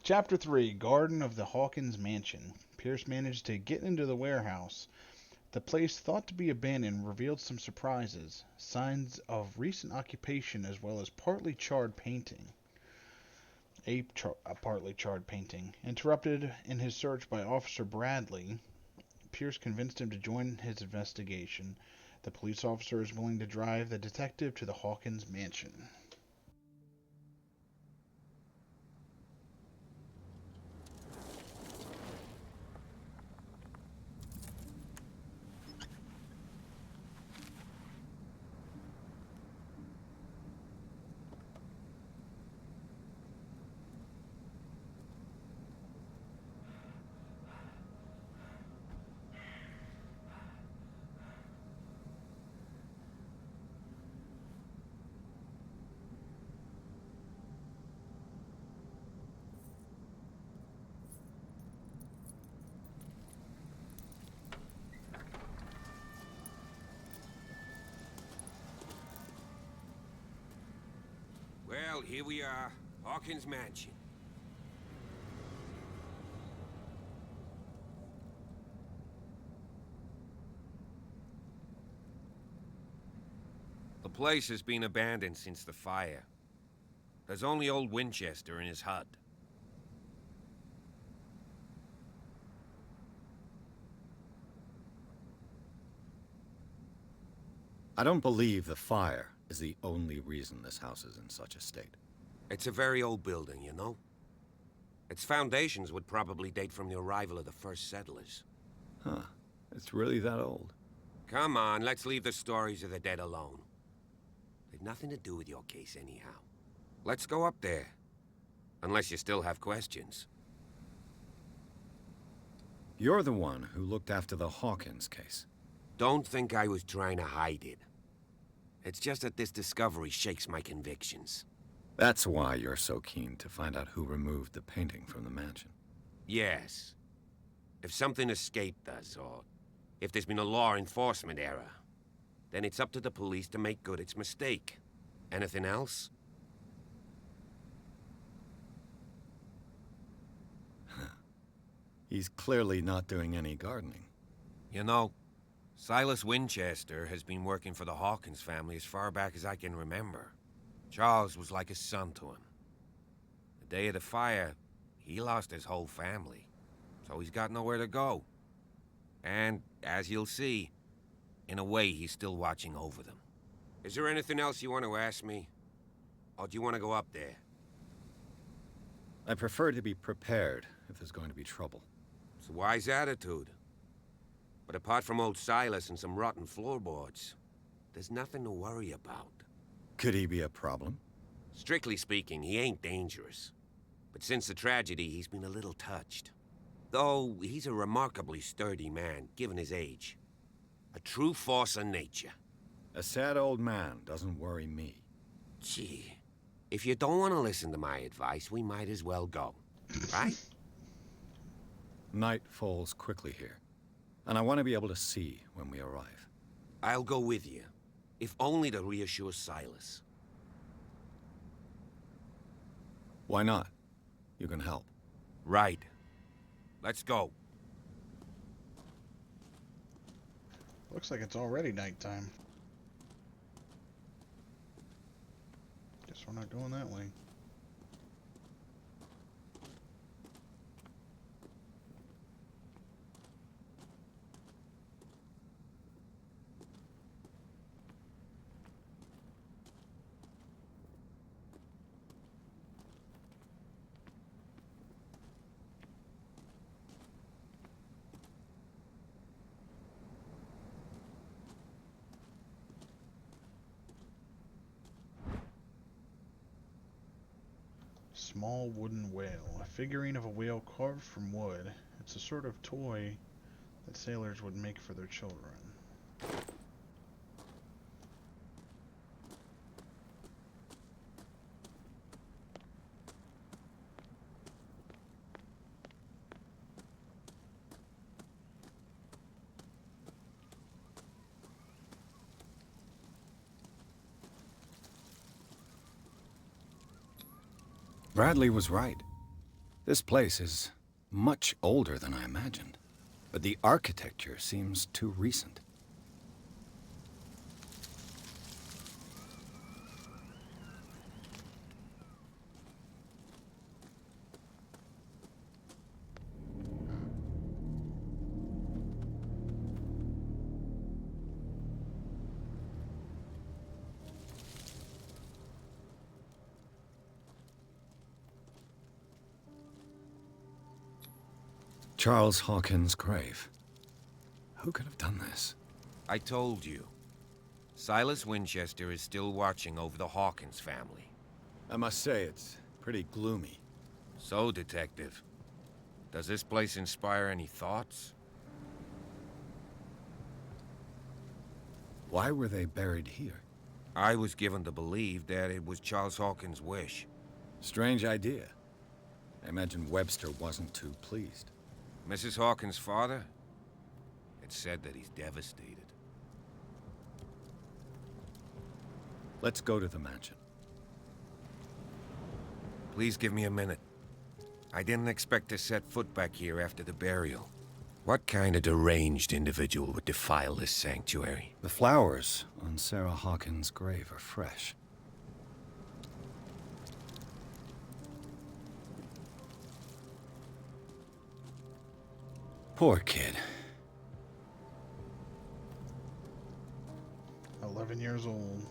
Chapter 3, Garden of the Hawkins Mansion. Pierce managed to get into the warehouse. The place, thought to be abandoned, revealed some surprises, signs of recent occupation as well as partly charred painting. Interrupted in his search by Officer Bradley, Pierce convinced him to join his investigation. The police officer is willing to drive the detective to the Hawkins mansion. Well, here we are, Hawkins Mansion. The place has been abandoned since the fire. There's only old Winchester in his hut. I don't believe the fire is the only reason this house is in such a state. It's a very old building, you know? Its foundations would probably date from the arrival of the first settlers. Huh. It's really that old. Come on, let's leave the stories of the dead alone. They've nothing to do with your case anyhow. Let's go up there. Unless you still have questions. You're the one who looked after the Hawkins case. Don't think I was trying to hide it. It's just that this discovery shakes my convictions. That's why you're so keen to find out who removed the painting from the mansion. Yes. If something escaped us, or if there's been a law enforcement error, then it's up to the police to make good its mistake. Anything else? He's clearly not doing any gardening. You know, Silas Winchester has been working for the Hawkins family as far back as I can remember. Charles was like a son to him. The day of the fire, he lost his whole family, so he's got nowhere to go. And, as you'll see, in a way, he's still watching over them. Is there anything else you want to ask me? Or do you want to go up there? I prefer to be prepared if there's going to be trouble. It's a wise attitude. But apart from old Silas and some rotten floorboards, there's nothing to worry about. Could he be a problem? Strictly speaking, he ain't dangerous. But since the tragedy, he's been a little touched. Though, he's a remarkably sturdy man, given his age. A true force of nature. A sad old man doesn't worry me. Gee, if you don't want to listen to my advice, we might as well go. Right? Night falls quickly here, and I want to be able to see when we arrive. I'll go with you, if only to reassure Silas. Why not? You can help. Right. Let's go. Looks like it's already nighttime. Guess we're not going that way. Small wooden whale. A figurine of a whale carved from wood. It's a sort of toy that sailors would make for their children. Bradley was right. This place is much older than I imagined, but the architecture seems too recent. Charles Hawkins' grave. Who could have done this? I told you. Silas Winchester is still watching over the Hawkins family. I must say, it's pretty gloomy. So, Detective, does this place inspire any thoughts? Why were they buried here? I was given to believe that it was Charles Hawkins' wish. Strange idea. I imagine Webster wasn't too pleased. Mrs. Hawkins' father? It's said that he's devastated. Let's go to the mansion. Please give me a minute. I didn't expect to set foot back here after the burial. What kind of deranged individual would defile this sanctuary? The flowers on Sarah Hawkins' grave are fresh. Poor kid. 11 years old.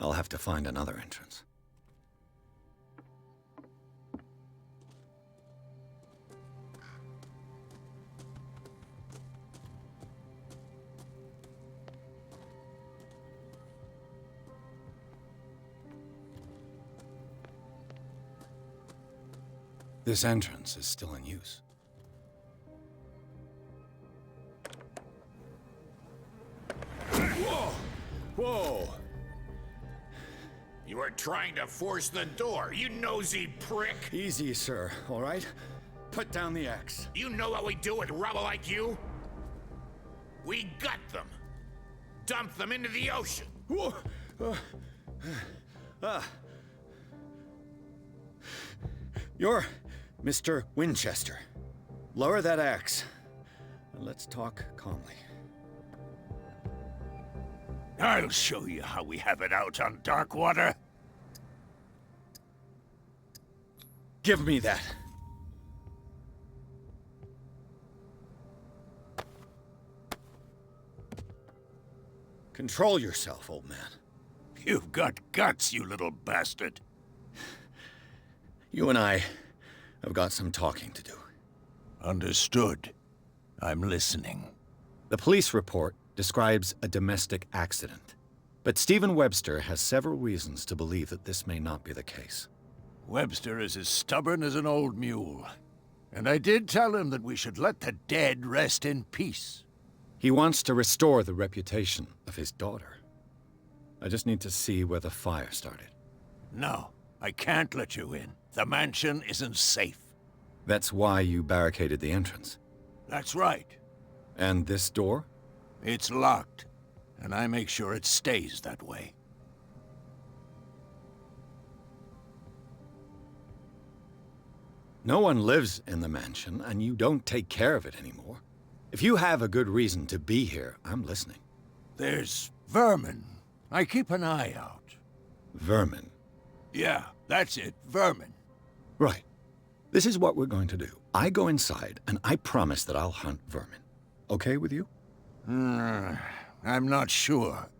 I'll have to find another entrance. This entrance is still in use. Whoa! Whoa! You are trying to force the door, you nosy prick! Easy, sir, all right? Put down the axe. You know what we do with rubble like you? We gut them. Dump them into the ocean. Whoa! You're Mr. Winchester. Lower that axe, and let's talk calmly. I'll show you how we have it out on Darkwater. Give me that. Control yourself, old man. You've got guts, you little bastard. You and I have got some talking to do. Understood. I'm listening. The police report describes a domestic accident, but Stephen Webster has several reasons to believe that this may not be the case. Webster is as stubborn as an old mule. And I did tell him that we should let the dead rest in peace. He wants to restore the reputation of his daughter. I just need to see where the fire started. No, I can't let you in. The mansion isn't safe. That's why you barricaded the entrance. That's right. And this door? It's locked, and I make sure it stays that way. No one lives in the mansion, and you don't take care of it anymore. If you have a good reason to be here, I'm listening. There's vermin. I keep an eye out. Vermin. Yeah, that's it, vermin. Right. This is what we're going to do. I go inside, and I promise that I'll hunt vermin. Okay with you? I'm not sure.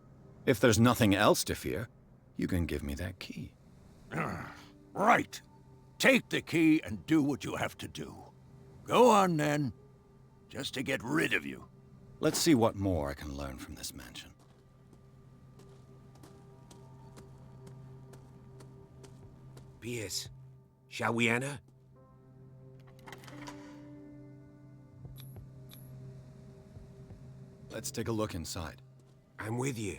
If there's nothing else to fear, you can give me that key. Right. Take the key and do what you have to do. Go on, then. Just to get rid of you. Let's see what more I can learn from this mansion. Pierce, shall we enter? Let's take a look inside. I'm with you.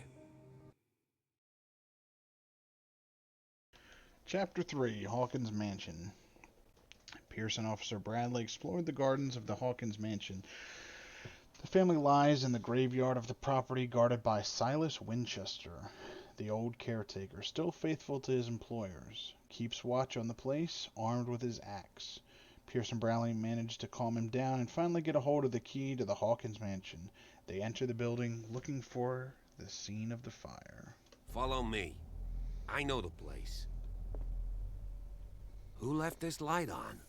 Chapter 3, Hawkins Mansion. Pierce and Officer Bradley explored the gardens of the Hawkins Mansion. The family lies in the graveyard of the property guarded by Silas Winchester, the old caretaker, still faithful to his employers. Keeps watch on the place, armed with his axe. Pierce and Bradley manage to calm him down and finally get a hold of the key to the Hawkins Mansion. They enter the building looking for the scene of the fire. Follow me. I know the place. Who left this light on?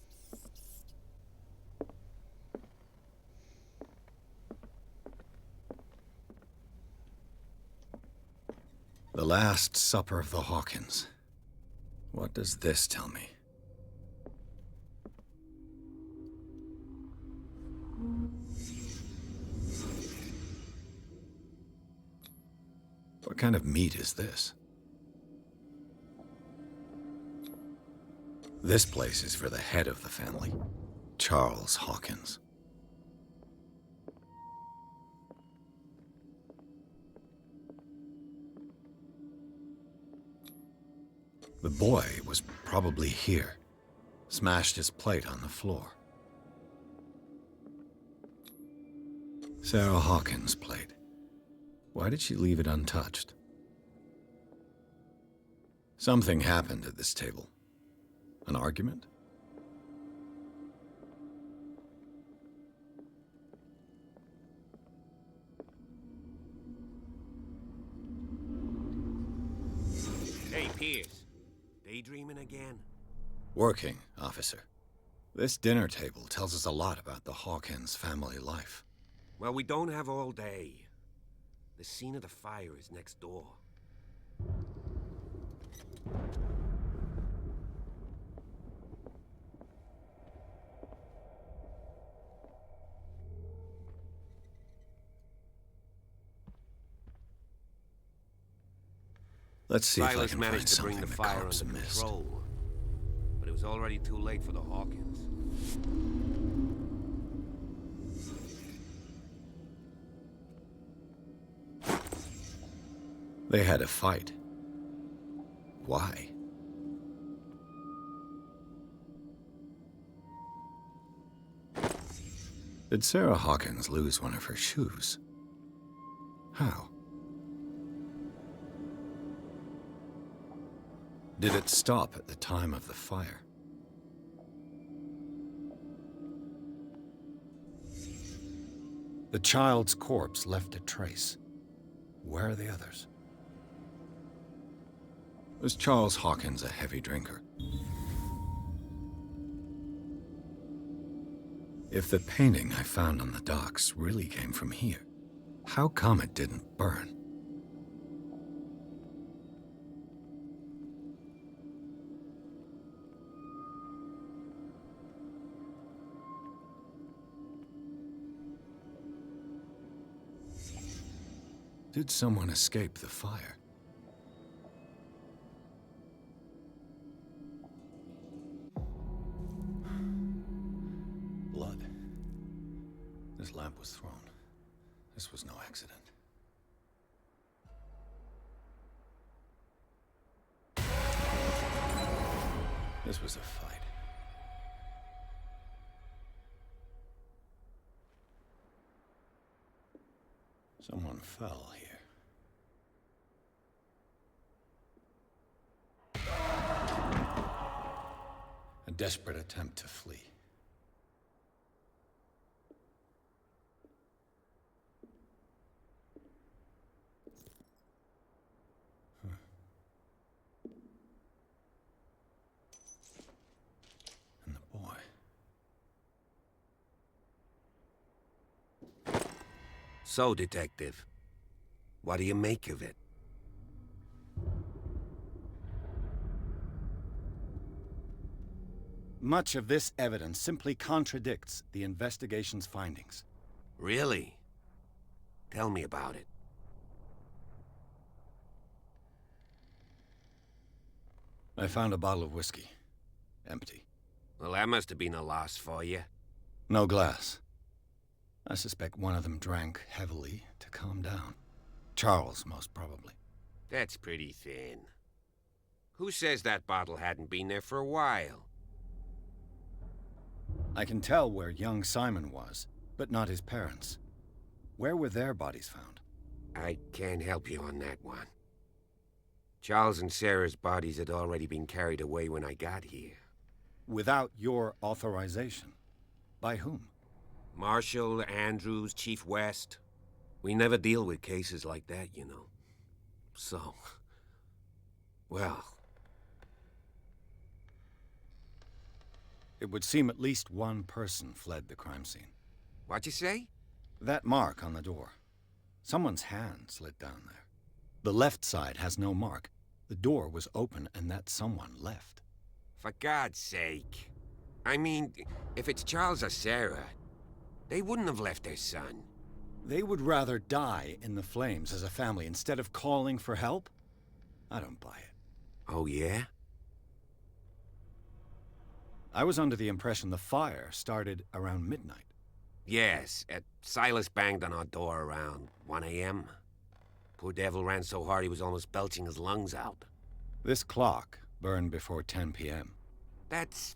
The Last Supper of the Hawkins. What does this tell me? What kind of meat is this? This place is for the head of the family, Charles Hawkins. The boy was probably here, smashed his plate on the floor. Sarah Hawkins' plate. Why did she leave it untouched? Something happened at this table. An argument? Hey, Pierce. Daydreaming again? Working, officer. This dinner table tells us a lot about the Hawkins family life. Well, we don't have all day. The scene of the fire is next door. Let's see if I Silas can managed find to bring something the the fire cops under missed. control, but it was already too late for the Hawkins. They had a fight. Why? Did Sarah Hawkins lose one of her shoes? How? Did it stop at the time of the fire? The child's corpse left a trace. Where are the others? Was Charles Hawkins a heavy drinker? If the painting I found on the docks really came from here, how come it didn't burn? Did someone escape the fire? Blood. This lamp was thrown. This was no accident. This was a fight. Someone fell here. A desperate attempt to flee. And the boy. So, Detective, what do you make of it? Much of this evidence simply contradicts the investigation's findings. Really? Tell me about it. I found a bottle of whiskey. Empty. Well, that must have been a loss for you. No glass. I suspect one of them drank heavily to calm down. Charles, most probably. That's pretty thin. Who says that bottle hadn't been there for a while? I can tell where young Simon was, but not his parents. Where were their bodies found? I can't help you on that one. Charles and Sarah's bodies had already been carried away when I got here. Without your authorization? By whom? Marshall, Andrews, Chief West. We never deal with cases like that, you know. So... well... It would seem at least one person fled the crime scene. What'd you say? That mark on the door. Someone's hand slid down there. The left side has no mark. The door was open and that someone left. For God's sake. I mean, if it's Charles or Sarah, they wouldn't have left their son. They would rather die in the flames as a family instead of calling for help? I don't buy it. Oh, yeah? I was under the impression the fire started around midnight. Yes, Silas banged on our door around 1 a.m. Poor devil ran so hard he was almost belching his lungs out. This clock burned before 10 p.m. That's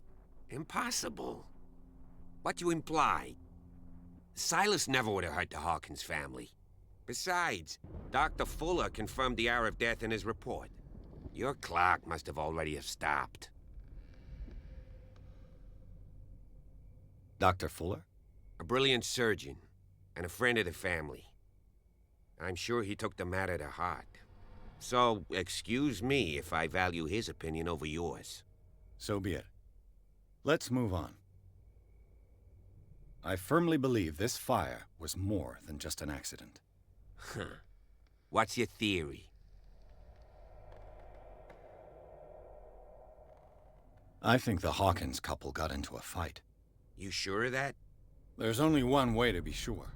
impossible. What you imply? Silas never would have hurt the Hawkins family. Besides, Dr. Fuller confirmed the hour of death in his report. Your clock must have already have stopped. Dr. Fuller? A brilliant surgeon, and a friend of the family. I'm sure he took the matter to heart. So, excuse me if I value his opinion over yours. So be it. Let's move on. I firmly believe this fire was more than just an accident. Huh. What's your theory? I think the Hawkins couple got into a fight. You sure of that? There's only one way to be sure.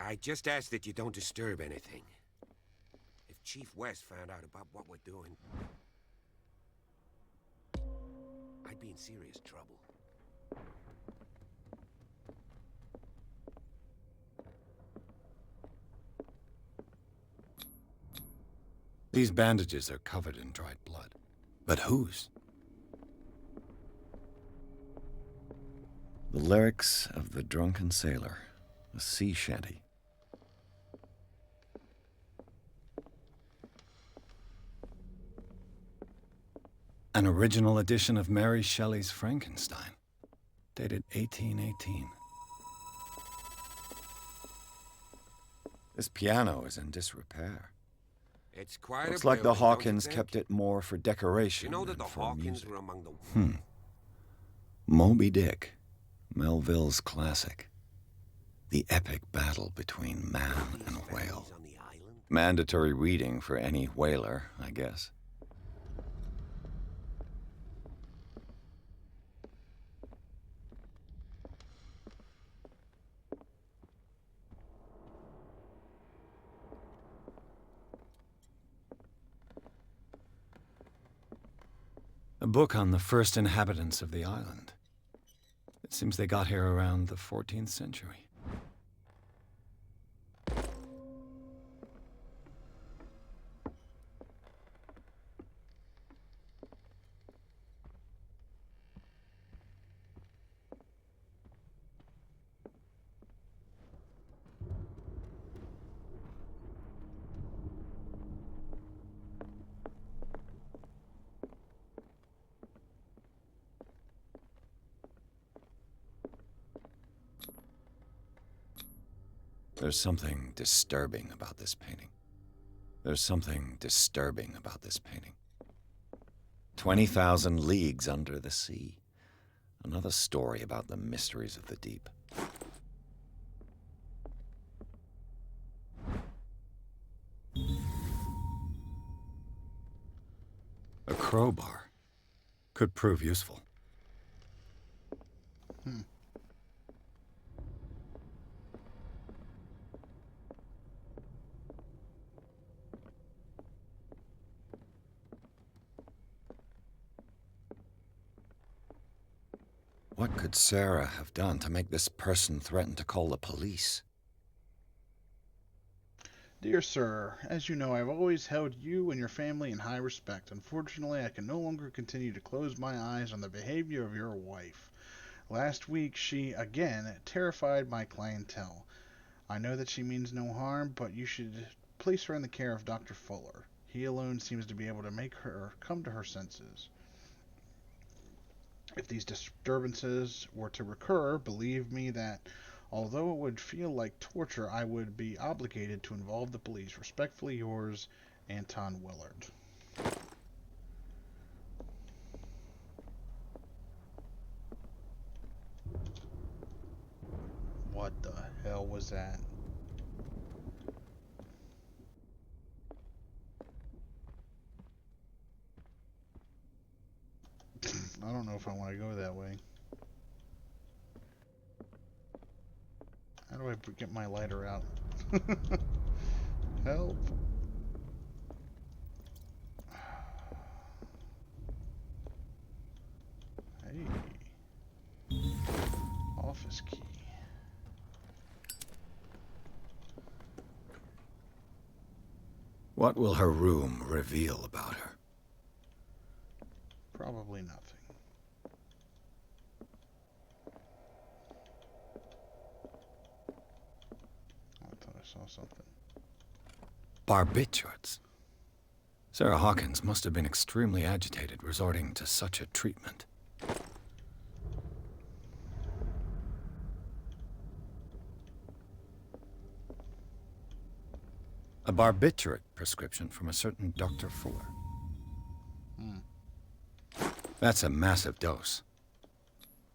I just ask that you don't disturb anything. If Chief West found out about what we're doing, I'd be in serious trouble. These bandages are covered in dried blood. But whose? The lyrics of the drunken sailor, a sea shanty. An original edition of Mary Shelley's Frankenstein, dated 1818. This piano is in disrepair. It's quite Looks a like the building, don't you Hawkins think? kept it more for decoration You know that than the for Hawkins music. were among the... Moby Dick, Melville's classic. The epic battle between man and whale. On the island? Mandatory reading for any whaler, I guess. A book on the first inhabitants of the island. It seems they got here around the 14th century. There's something disturbing about this painting. There's something disturbing about this painting. 20,000 leagues under the sea. Another story about the mysteries of the deep. A crowbar could prove useful. What could Sarah have done to make this person threaten to call the police? Dear sir, as you know, I've always held you and your family in high respect. Unfortunately, I can no longer continue to close my eyes on the behavior of your wife. Last week, she, again, terrified my clientele. I know that she means no harm, but you should place her in the care of Dr. Fuller. He alone seems to be able to make her come to her senses. If these disturbances were to recur, believe me that, although it would feel like torture, I would be obligated to involve the police. Respectfully yours, Anton Willard. What the hell was that? I don't know if I want to go that way. How do I get my lighter out? Help. Hey. Office key. What will her room reveal about her? Probably nothing. I thought I saw something. Barbiturates. Sarah Hawkins must have been extremely agitated resorting to such a treatment. A barbiturate prescription from a certain Dr. Fuller. That's a massive dose.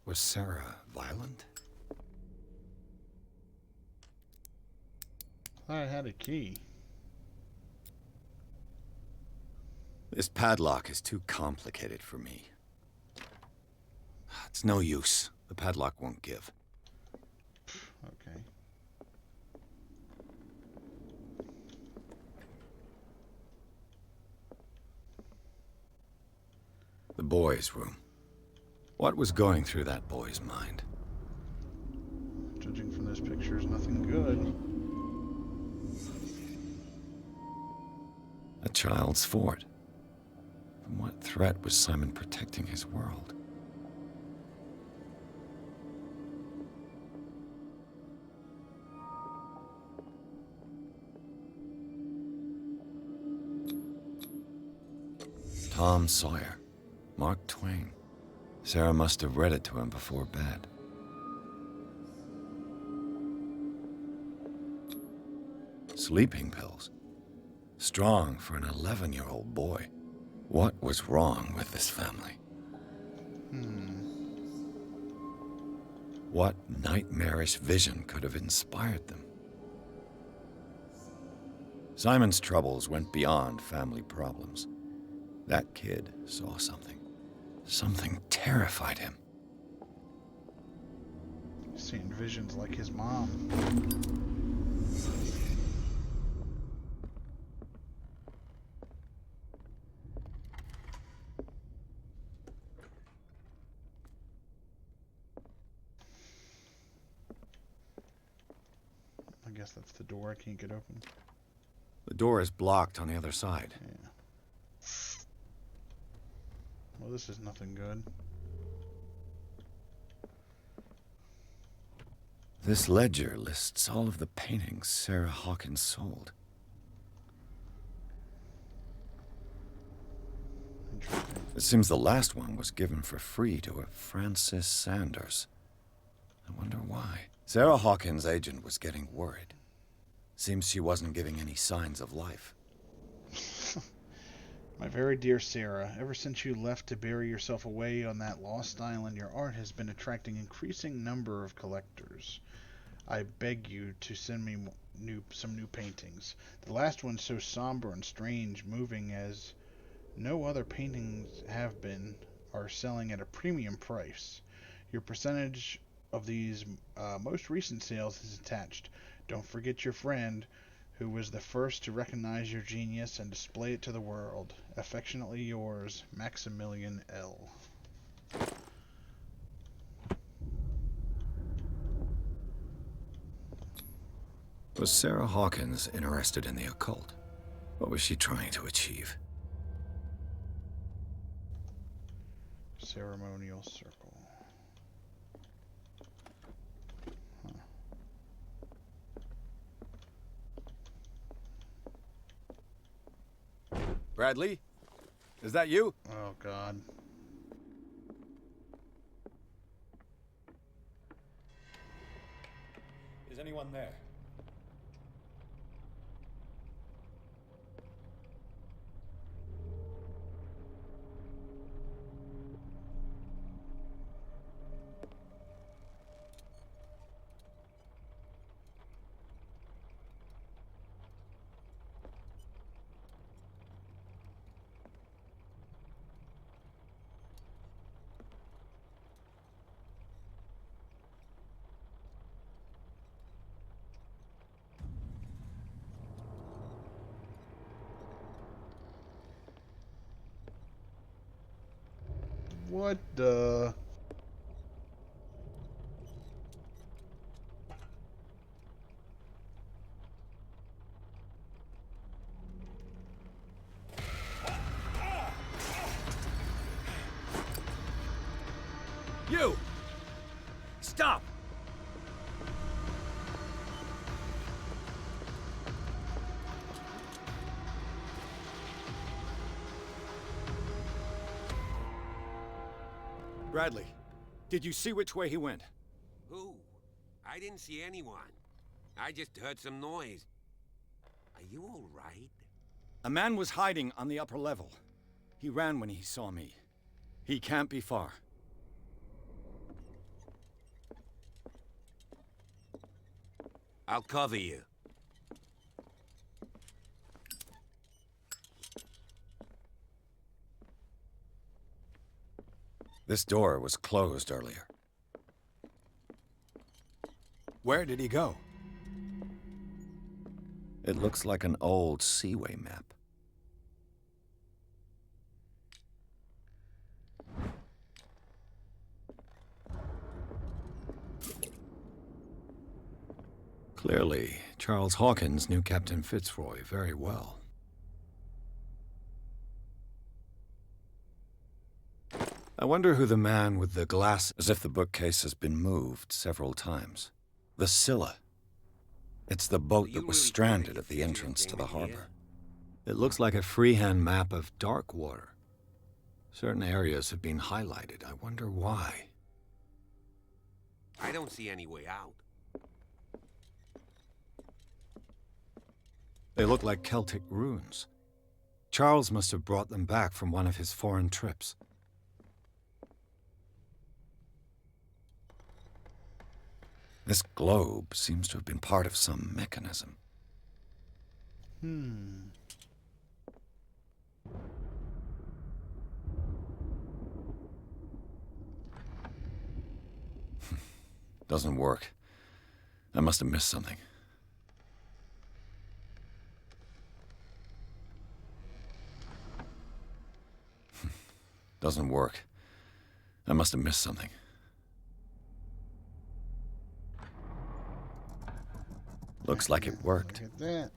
Was Sarah violent? I had a key. This padlock is too complicated for me. It's no use. The padlock won't give. Okay. The boy's room. What was going through that boy's mind? Judging from this picture, is nothing good. A child's fort. From what threat was Simon protecting his world? Tom Sawyer. Mark Twain. Sarah must have read it to him before bed. Sleeping pills. Strong for an 11-year-old boy. What was wrong with this family? What nightmarish vision could have inspired them? Simon's troubles went beyond family problems. That kid saw something. Something terrified him. Seeing visions like his mom. I guess that's the door. I can't get open. The door is blocked on the other side. Yeah. Well, this is nothing good. This ledger lists all of the paintings Sarah Hawkins sold. Interesting. It seems the last one was given for free to a Francis Sanders. I wonder why. Sarah Hawkins' agent was getting worried. Seems she wasn't giving any signs of life. My very dear Sarah, ever since you left to bury yourself away on that lost island, your art has been attracting increasing number of collectors. I beg you to send me some new paintings. The last one so somber and strange, moving as no other paintings have been, are selling at a premium price. Your percentage of these most recent sales is attached. Don't forget your friend, who was the first to recognize your genius and display it to the world. Affectionately yours, Maximilian L. Was Sarah Hawkins interested in the occult? What was she trying to achieve? Ceremonial circle. Bradley? Is that you? Oh, God. Is anyone there? What the... You! Stop! Bradley, did you see which way he went? Who? I didn't see anyone. I just heard some noise. Are you all right? A man was hiding on the upper level. He ran when he saw me. He can't be far. I'll cover you. This door was closed earlier. Where did he go? It looks like an old seaway map. Clearly, Charles Hawkins knew Captain Fitzroy very well. I wonder who the man with the glass, as if the bookcase has been moved several times. The Scylla. It's the boat that was stranded at the entrance to the harbor. It looks like a freehand map of dark water. Certain areas have been highlighted. I wonder why. I don't see any way out. They look like Celtic runes. Charles must have brought them back from one of his foreign trips. This globe seems to have been part of some mechanism. Doesn't work. I must have missed something. Doesn't work. I must have missed something. Looks like it worked. Look at that.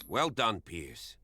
Well done, Pierce.